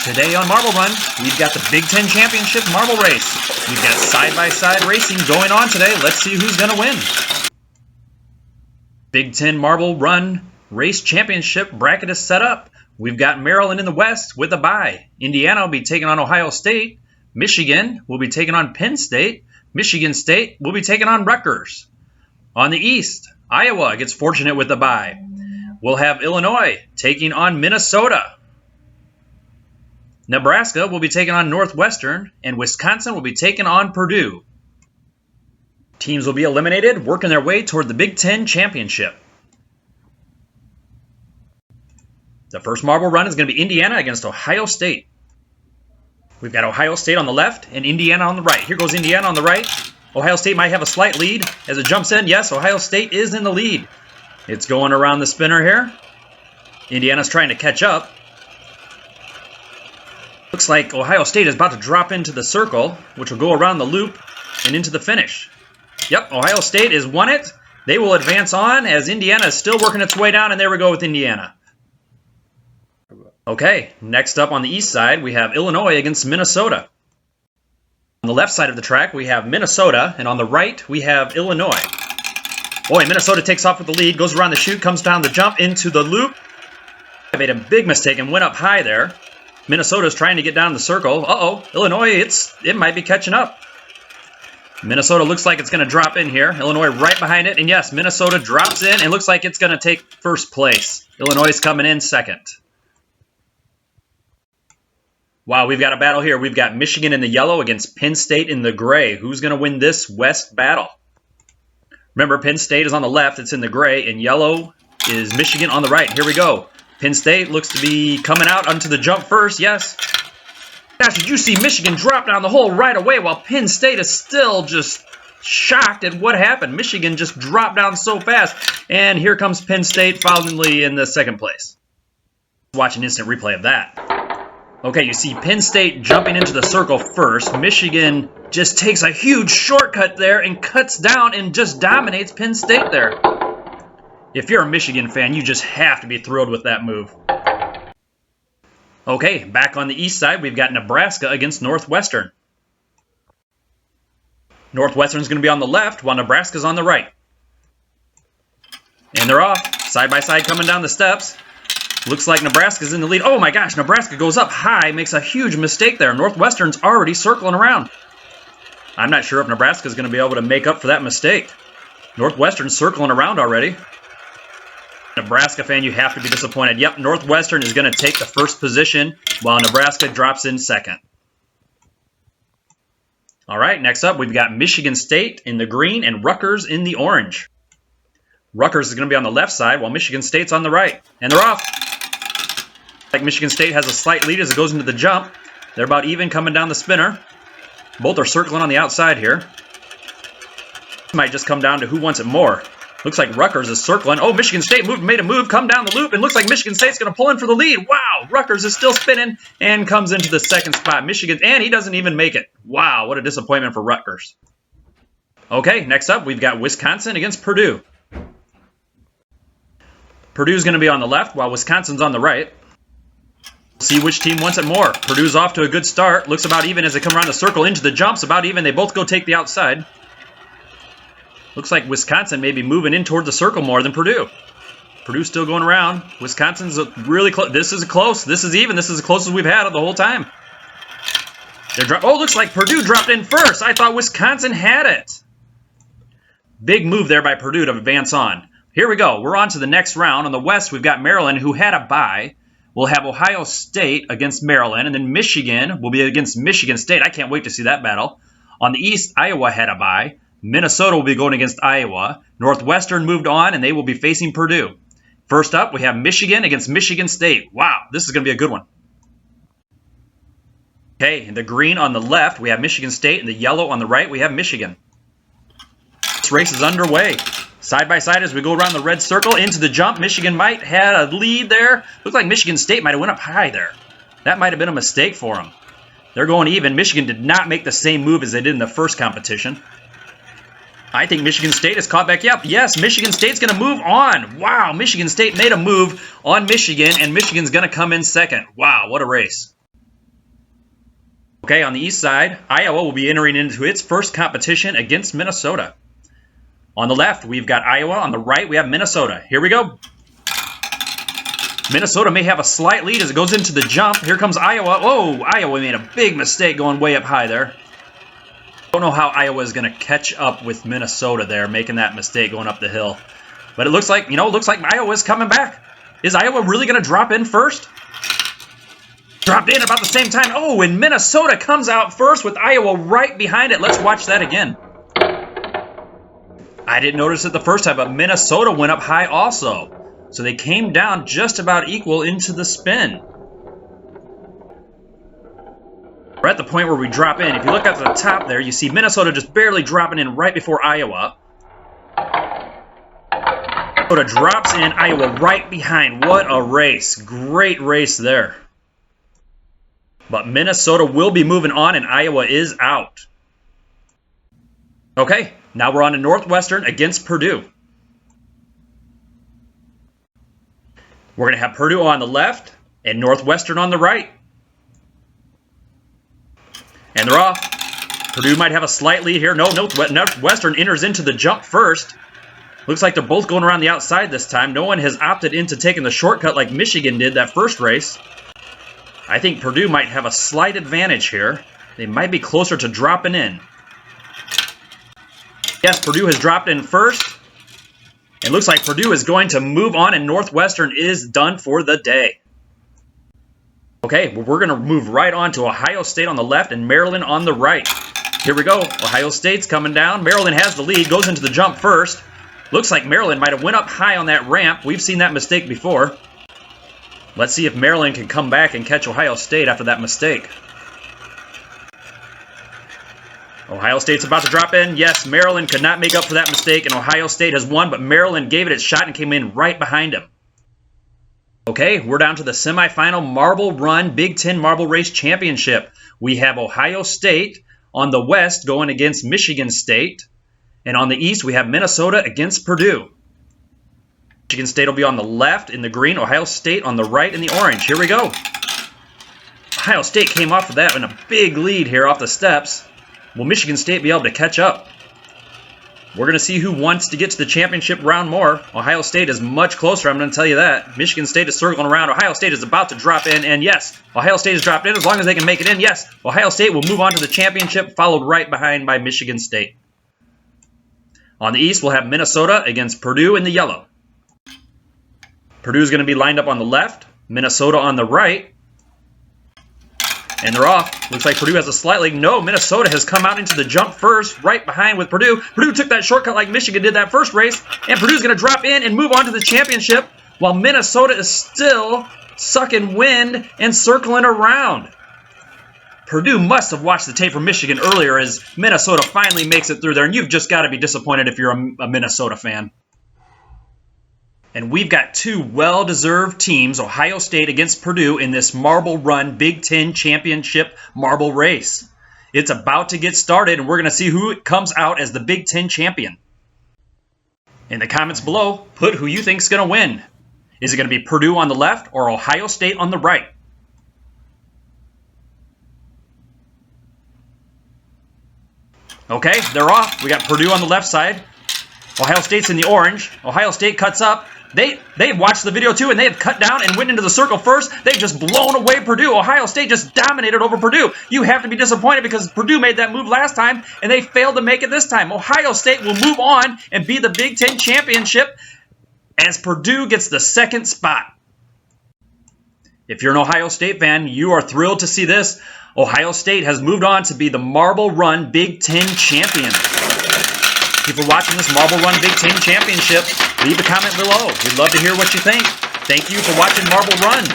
Today on Marble Run, we've got the Big Ten Championship Marble Race. We've got side-by-side racing going on today. Let's see who's going to win. Big Ten Marble Run Race Championship bracket is set up. We've got Maryland in the West with a bye. Indiana will be taking on Ohio State. Michigan will be taking on Penn State. Michigan State will be taking on Rutgers. On the East, Iowa gets fortunate with a bye. We'll have Illinois taking on Minnesota. Nebraska will be taking on Northwestern, and Wisconsin will be taking on Purdue. Teams will be eliminated, working their way toward the Big Ten Championship. The first Marble Run is going to be Indiana against Ohio State. We've got Ohio State on the left and Indiana on the right. Here goes Indiana on the right. Ohio State might have a slight lead as it jumps in. Yes, Ohio State is in the lead. It's going around the spinner here. Indiana's trying to catch up. Looks like Ohio State is about to drop into the circle, which will go around the loop and into the finish. Yep, Ohio State has won it. They will advance on as Indiana is still working its way down, and there we go with Indiana. Okay, next up on the east side, we have Illinois against Minnesota. On the left side of the track, we have Minnesota, and on the right, we have Illinois. Boy, Minnesota takes off with the lead, goes around the chute, comes down the jump into the loop. I made a big mistake and went up high there. Minnesota's trying to get down the circle. Uh-oh, Illinois, it might be catching up. Minnesota looks like it's going to drop in here. Illinois right behind it. And yes, Minnesota drops in and looks like it's going to take first place. Illinois is coming in second. Wow, we've got a battle here. We've got Michigan in the yellow against Penn State in the gray. Who's going to win this West battle? Remember, Penn State is on the left. It's in the gray. And yellow is Michigan on the right. Here we go. Penn State looks to be coming out onto the jump first, yes. Gosh, did you see Michigan drop down the hole right away while Penn State is still just shocked at what happened? Michigan just dropped down so fast, and here comes Penn State finally in the second place. Watch an instant replay of that. Okay, you see Penn State jumping into the circle first. Michigan just takes a huge shortcut there and cuts down and just dominates Penn State there. If you're a Michigan fan, you just have to be thrilled with that move. Okay, back on the east side, we've got Nebraska against Northwestern. Northwestern's going to be on the left, while Nebraska's on the right. And they're off, side by side coming down the steps. Looks like Nebraska's in the lead. Oh my gosh, Nebraska goes up high, makes a huge mistake there. Northwestern's already circling around. I'm not sure if Nebraska's going to be able to make up for that mistake. Northwestern's circling around already. Nebraska fan, you have to be disappointed. Yep, Northwestern is going to take the first position while Nebraska drops in second. All right, next up, we've got Michigan State in the green and Rutgers in the orange. Rutgers is going to be on the left side while Michigan State's on the right. And they're off. Like Michigan State has a slight lead as it goes into the jump. They're about even coming down the spinner. Both are circling on the outside here. This might just come down to who wants it more. Looks like Rutgers is circling. Oh, Michigan State made a move, come down the loop, and looks like Michigan State's going to pull in for the lead. Wow, Rutgers is still spinning and comes into the second spot. Michigan, and he doesn't even make it. Wow, what a disappointment for Rutgers. Okay, next up, we've got Wisconsin against Purdue. Purdue's going to be on the left, while Wisconsin's on the right. See which team wants it more. Purdue's off to a good start. Looks about even as they come around the circle into the jumps. About even. They both go take the outside. Looks like Wisconsin may be moving in toward the circle more than Purdue. Purdue's still going around. Wisconsin's really close. This is close. This is even. This is as close as we've had it the whole time. Oh, looks like Purdue dropped in first. I thought Wisconsin had it. Big move there by Purdue to advance on. Here we go. We're on to the next round. On the west, we've got Maryland, who had a bye. We'll have Ohio State against Maryland, and then Michigan will be against Michigan State. I can't wait to see that battle. On the east, Iowa had a bye. Minnesota will be going against Iowa. Northwestern moved on, and they will be facing Purdue. First up, we have Michigan against Michigan State. Wow, this is going to be a good one. Okay, in the green on the left, we have Michigan State, and the yellow on the right, we have Michigan. This race is underway. Side by side as we go around the red circle into the jump. Michigan might have a lead there. Looks like Michigan State might have went up high there. That might have been a mistake for them. They're going even. Michigan did not make the same move as they did in the first competition. I think Michigan State is caught back up. Yes, Michigan State's going to move on. Wow, Michigan State made a move on Michigan, and Michigan's going to come in second. Wow, what a race. Okay, on the east side, Iowa will be entering into its first competition against Minnesota. On the left, we've got Iowa. On the right, we have Minnesota. Here we go. Minnesota may have a slight lead as it goes into the jump. Here comes Iowa. Whoa, Iowa made a big mistake going way up high there. Don't know how Iowa is going to catch up with Minnesota there, making that mistake going up the hill. But it looks like, Iowa's coming back. Is Iowa really going to drop in first? Dropped in about the same time. Oh, and Minnesota comes out first with Iowa right behind it. Let's watch that again. I didn't notice it the first time, but Minnesota went up high also. So they came down just about equal into the spin. We're at the point where we drop in. If you look at the top there, you see Minnesota just barely dropping in right before Iowa. Minnesota drops in, Iowa right behind. What a race. Great race there. But Minnesota will be moving on, and Iowa is out. Okay, now we're on to Northwestern against Purdue. We're going to have Purdue on the left and Northwestern on the right. And they're off. Purdue might have a slight lead here. No, Northwestern enters into the jump first. Looks like they're both going around the outside this time. No one has opted into taking the shortcut like Michigan did that first race. I think Purdue might have a slight advantage here. They might be closer to dropping in. Yes, Purdue has dropped in first. It looks like Purdue is going to move on, and Northwestern is done for the day. Okay, well, we're going to move right on to Ohio State on the left and Maryland on the right. Here we go. Ohio State's coming down. Maryland has the lead, goes into the jump first. Looks like Maryland might have went up high on that ramp. We've seen that mistake before. Let's see if Maryland can come back and catch Ohio State after that mistake. Ohio State's about to drop in. Yes, Maryland could not make up for that mistake, and Ohio State has won, but Maryland gave it its shot and came in right behind him. Okay, we're down to the semifinal Marble Run Big Ten Marble Race Championship. We have Ohio State on the west going against Michigan State, and on the east we have Minnesota against Purdue. Michigan State will be on the left in the green, Ohio State on the right in the orange. Here we go. Ohio State came off of that in a big lead here off the steps. Will Michigan State be able to catch up? We're going to see who wants to get to the championship round more. Ohio State is much closer, I'm going to tell you that. Michigan State is circling around. Ohio State is about to drop in, and yes, Ohio State has dropped in as long as they can make it in. Yes, Ohio State will move on to the championship, followed right behind by Michigan State. On the east, we'll have Minnesota against Purdue in the yellow. Purdue is going to be lined up on the left, Minnesota on the right. And they're off. Looks like Purdue has a slight lead. No, Minnesota has come out into the jump first, right behind with Purdue. Purdue took that shortcut like Michigan did that first race, and Purdue's going to drop in and move on to the championship while Minnesota is still sucking wind and circling around. Purdue must have watched the tape from Michigan earlier as Minnesota finally makes it through there, and you've just got to be disappointed if you're a Minnesota fan. And we've got two well-deserved teams, Ohio State against Purdue, in this Marble Run Big Ten Championship marble race. It's about to get started, and we're going to see who comes out as the Big Ten champion. In the comments below, put who you think is going to win. Is it going to be Purdue on the left or Ohio State on the right? Okay, they're off. We got Purdue on the left side. Ohio State's in the orange. Ohio State cuts up. They've watched the video too, and they have cut down and went into the circle first. They've just blown away Purdue. Ohio State just dominated over Purdue. You have to be disappointed because Purdue made that move last time, and they failed to make it this time. Ohio State will move on and be the Big Ten championship as Purdue gets the second spot. If you're an Ohio State fan, you are thrilled to see this. Ohio State has moved on to be the Marble Run Big Ten champion. If you're watching this Marble Run Big Ten Championship, leave a comment below. We'd love to hear what you think. Thank you for watching Marble Run.